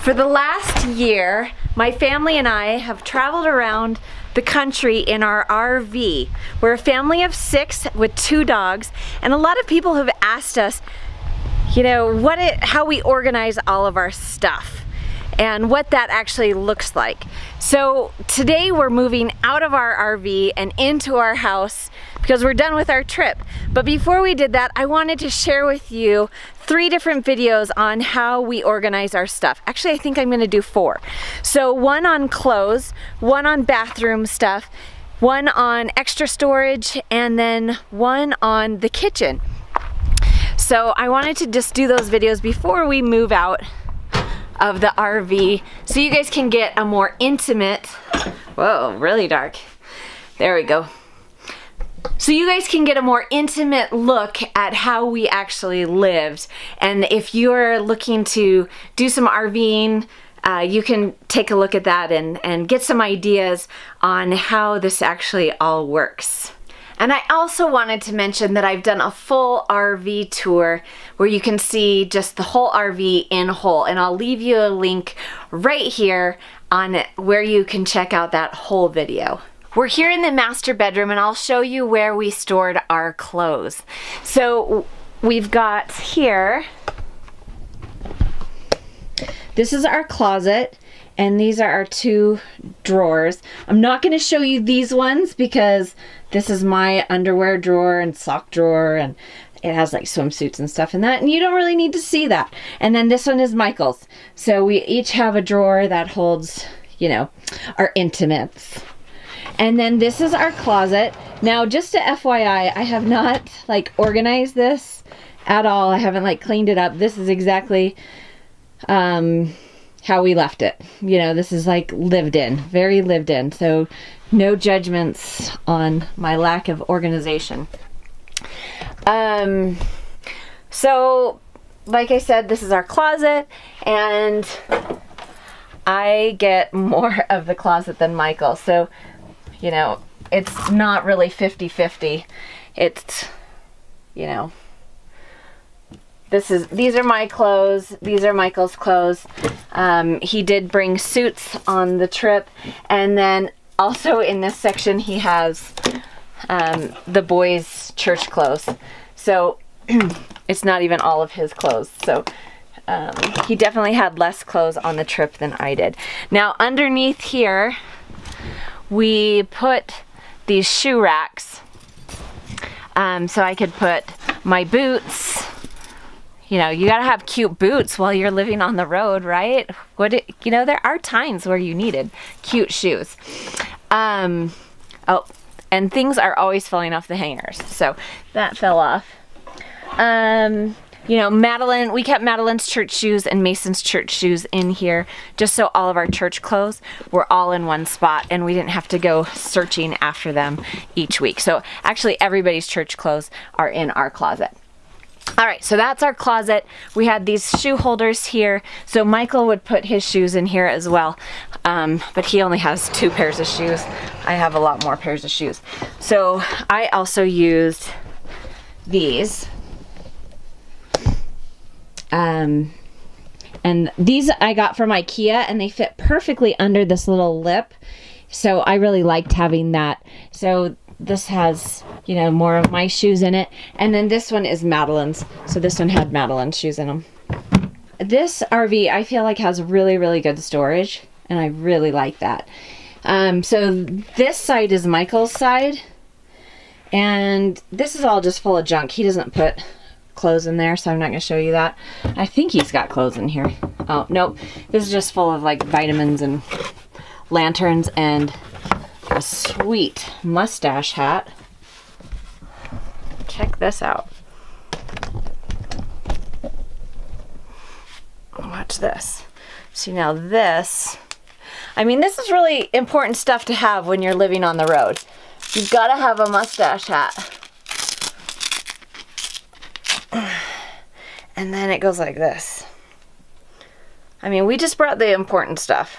For the last year, my family and I have traveled around the country in our RV. We're a family of 6 with 2 dogs, and a lot of people have asked us, you know, how we organize all of our stuff and what that actually looks like. So today we're moving out of our RV and into our house because we're done with our trip. But before we did that, I wanted to share with you 3 different videos on how we organize our stuff. Actually, I think I'm gonna do 4. So one on clothes, one on bathroom stuff, one on extra storage, and then one on the kitchen. So I wanted to just do those videos before we move out of the RV so you guys can get a more intimate, whoa, really dark. There we go. So you guys can get a more intimate look at how we actually lived. And if you're looking to do some RVing, you can take a look at that and get some ideas on how this actually all works. And I also wanted to mention that I've done a full RV tour where you can see just the whole RV in whole. And I'll leave you a link right here on where you can check out that whole video. We're here in the master bedroom and I'll show you where we stored our clothes. So we've got here, this is our closet. And these are our 2 drawers. I'm not gonna show you these ones because this is my underwear drawer and sock drawer, and it has like swimsuits and stuff in that, and you don't really need to see that. And then this one is Michael's. So we each have a drawer that holds, you know, our intimates. And then this is our closet. Now, just to FYI, I have not like organized this at all. I haven't like cleaned it up. This is exactly, how we left it. You know, this is like lived in, very lived in. So no judgments on my lack of organization. So like I said, this is our closet, and I get more of the closet than Michael. So, you know, it's not really 50-50. It's, you know, these are my clothes, these are Michael's clothes. He did bring suits on the trip, and then also in this section he has the boys' church clothes. So it's not even all of his clothes. So he definitely had less clothes on the trip than I did. Now underneath here we put these shoe racks, so I could put my boots. You know, you gotta have cute boots while you're living on the road, right? You know, there are times where you needed cute shoes. Oh, and things are always falling off the hangers. So that fell off. You know, Madeline, we kept Madeline's church shoes and Mason's church shoes in here just so all of our church clothes were all in one spot and we didn't have to go searching after them each week. So actually everybody's church clothes are in our closet. All right, so that's our closet. We had these shoe holders here, so Michael would put his shoes in here as well, but he only has 2 pairs of shoes. I have a lot more pairs of shoes. So I also used these. And these I got from IKEA, and they fit perfectly under this little lip, so I really liked having that. So this has, you know, more of my shoes in it. And then this one is Madeline's. So this one had Madeline's shoes in them. This RV, I feel like, has really, really good storage. And I really like that. So this side is Michael's side. And this is all just full of junk. He doesn't put clothes in there, so I'm not going to show you that. I think he's got clothes in here. Oh, nope. This is just full of like vitamins and lanterns and a sweet mustache hat. Check this out. Watch this. See, now this, I mean, this is really important stuff to have when you're living on the road. You've got to have a mustache hat. And then it goes like this. I mean, we just brought the important stuff.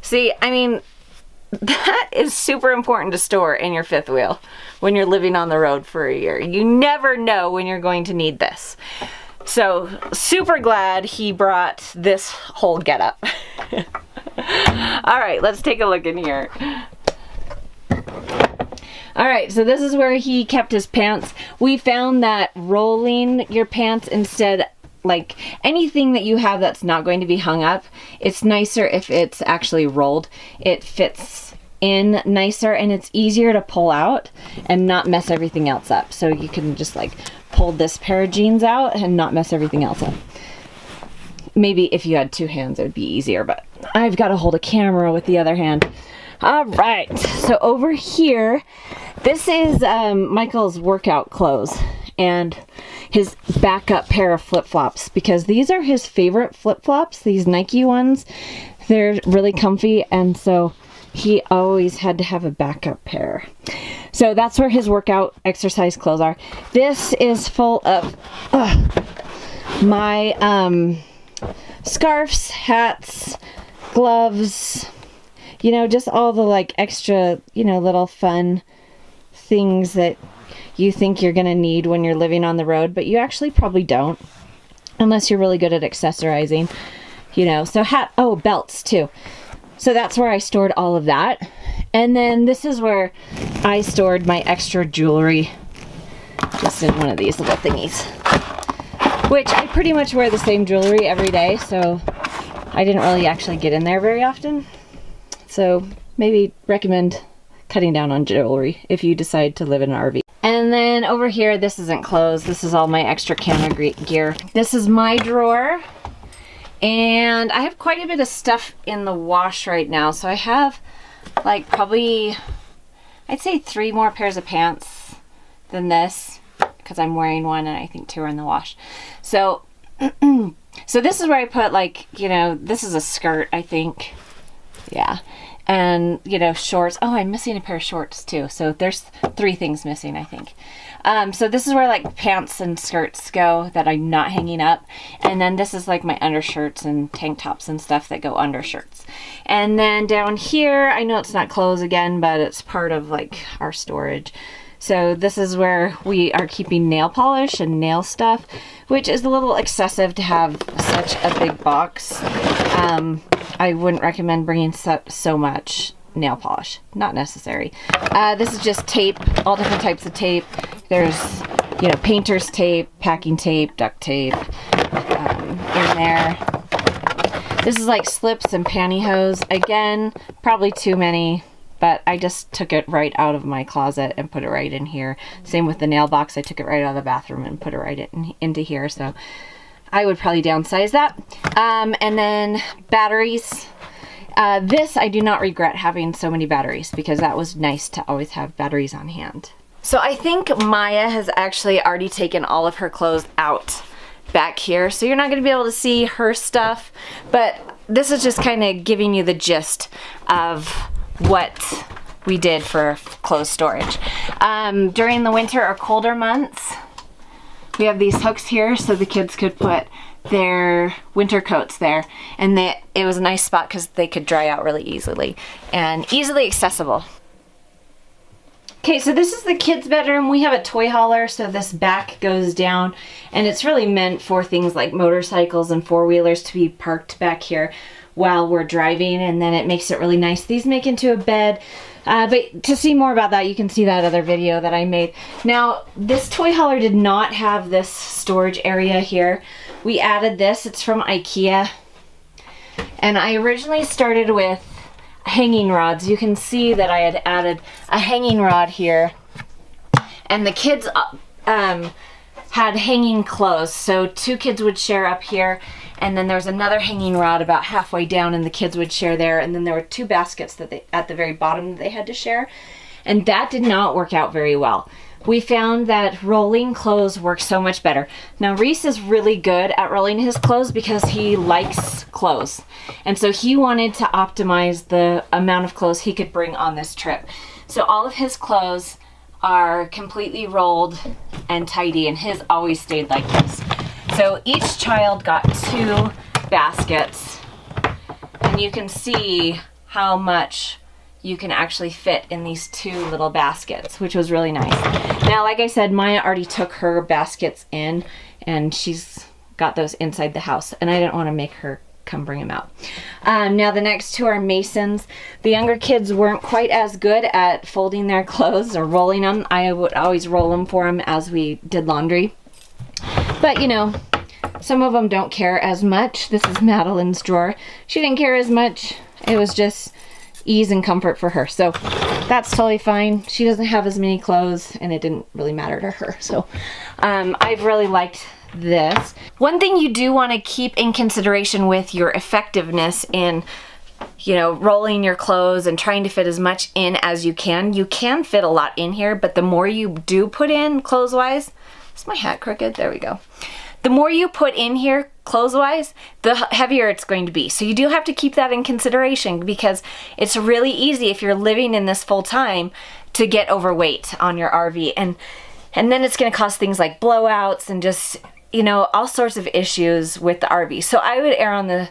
See, I mean, that is super important to store in your fifth wheel when you're living on the road for a year. You never know when you're going to need this. So super glad he brought this whole getup. All right, let's take a look in here. All right, so this is where he kept his pants. We found that rolling your pants instead, like anything that you have that's not going to be hung up, it's nicer if it's actually rolled. It fits in nicer and it's easier to pull out and not mess everything else up. So you can just like pull this pair of jeans out and not mess everything else up. Maybe if you had two hands it would be easier, but I've got to hold a camera with the other hand. All right, so over here, this is Michael's workout clothes and his backup pair of flip-flops, because these are his favorite flip-flops, these Nike ones. They're really comfy, and so he always had to have a backup pair. So that's where his workout exercise clothes are. This is full of my scarves, hats, gloves, you know, just all the like extra, you know, little fun things that you think you're gonna need when you're living on the road, but you actually probably don't, unless you're really good at accessorizing, you know. So belts too. So that's where I stored all of that. And then this is where I stored my extra jewelry, just in one of these little thingies, which I pretty much wear the same jewelry every day, so I didn't really actually get in there very often. So maybe recommend cutting down on jewelry if you decide to live in an RV. And then over here, this isn't clothes. This is all my extra camera gear. This is my drawer. And I have quite a bit of stuff in the wash right now. So I have like probably, I'd say 3 more pairs of pants than this, because I'm wearing one and I think 2 are in the wash. So, so this is where I put, like, you know, this is a skirt, I think. Yeah. And, you know, shorts. Oh, I'm missing a pair of shorts too. So there's 3 things missing, I think. So this is where like pants and skirts go that I'm not hanging up. And then this is like my undershirts and tank tops and stuff that go under shirts. And then down here, I know it's not clothes again, but it's part of like our storage. So this is where we are keeping nail polish and nail stuff, which is a little excessive to have such a big box. I wouldn't recommend bringing so much nail polish. Not necessary. This is just tape, all different types of tape. There's, you know, painter's tape, packing tape, duct tape in there. This is like slips and pantyhose. Again, probably too many, but I just took it right out of my closet and put it right in here. Same with the nail box. I took it right out of the bathroom and put it right into here. So I would probably downsize that. And then batteries. This, I do not regret having so many batteries, because that was nice to always have batteries on hand. So I think Maya has actually already taken all of her clothes out back here, so you're not going to be able to see her stuff, but this is just kind of giving you the gist of what we did for clothes storage. During the winter or colder months, we have these hooks here so the kids could put their winter coats there, and it was a nice spot because they could dry out really easily and easily accessible. Okay, so this is the kids' bedroom. We have a toy hauler, so this back goes down, and it's really meant for things like motorcycles and four-wheelers to be parked back here while we're driving, and then it makes it really nice. These make into a bed, but to see more about that, you can see that other video that I made. Now, this toy hauler did not have this storage area here. We added this. It's from IKEA, and I originally started with hanging rods. You can see that I had added a hanging rod here, and the kids had hanging clothes, so 2 kids would share up here, and then there was another hanging rod about halfway down, and the kids would share there, and then there were 2 baskets that at the very bottom that they had to share, and that did not work out very well. We found that rolling clothes works so much better. Now, Reese is really good at rolling his clothes because he likes clothes. And so he wanted to optimize the amount of clothes he could bring on this trip. So all of his clothes are completely rolled and tidy, and his always stayed like this. So each child got 2 baskets, and you can see how much you can actually fit in these 2 little baskets, which was really nice. Now, like I said, Maya already took her baskets in, and she's got those inside the house, and I didn't want to make her come bring them out. Now the next two are Masons. The younger kids weren't quite as good at folding their clothes or rolling them. I would always roll them for them as we did laundry. But you know, some of them don't care as much. This is Madeline's drawer. She didn't care as much. It was just ease and comfort for her. So that's totally fine. She doesn't have as many clothes and it didn't really matter to her. So I've really liked this. One thing you do want to keep in consideration with your effectiveness in, you know, rolling your clothes and trying to fit as much in as you can fit a lot in here, but the more you do put in clothes-wise, is my hat crooked? There we go. The more you put in here clothes-wise, the heavier it's going to be. So you do have to keep that in consideration, because it's really easy if you're living in this full time to get overweight on your RV, and then it's going to cause things like blowouts and just, you know, all sorts of issues with the RV. So I would err on the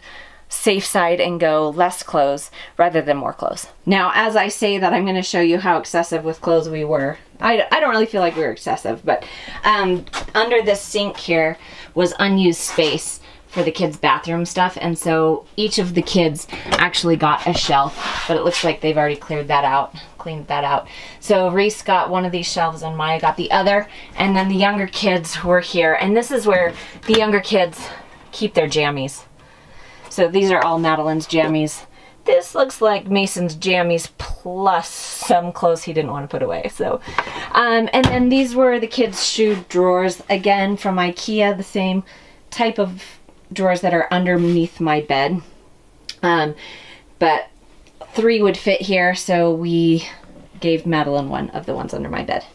safe side and go less clothes rather than more clothes. Now, as I say that, I'm going to show you how excessive with clothes we were. I don't really feel like we were excessive, but under this sink here was unused space for the kids' bathroom stuff, and so each of the kids actually got a shelf, but it looks like they've already cleaned that out. So Reese got one of these shelves and Maya got the other, and then the younger kids were here, and this is where the younger kids keep their jammies. So these are all Madeline's jammies. This looks like Mason's jammies plus some clothes he didn't want to put away. So, and then these were the kids' shoe drawers, again from IKEA, the same type of drawers that are underneath my bed. But 3 would fit here, so we gave Madeline one of the ones under my bed.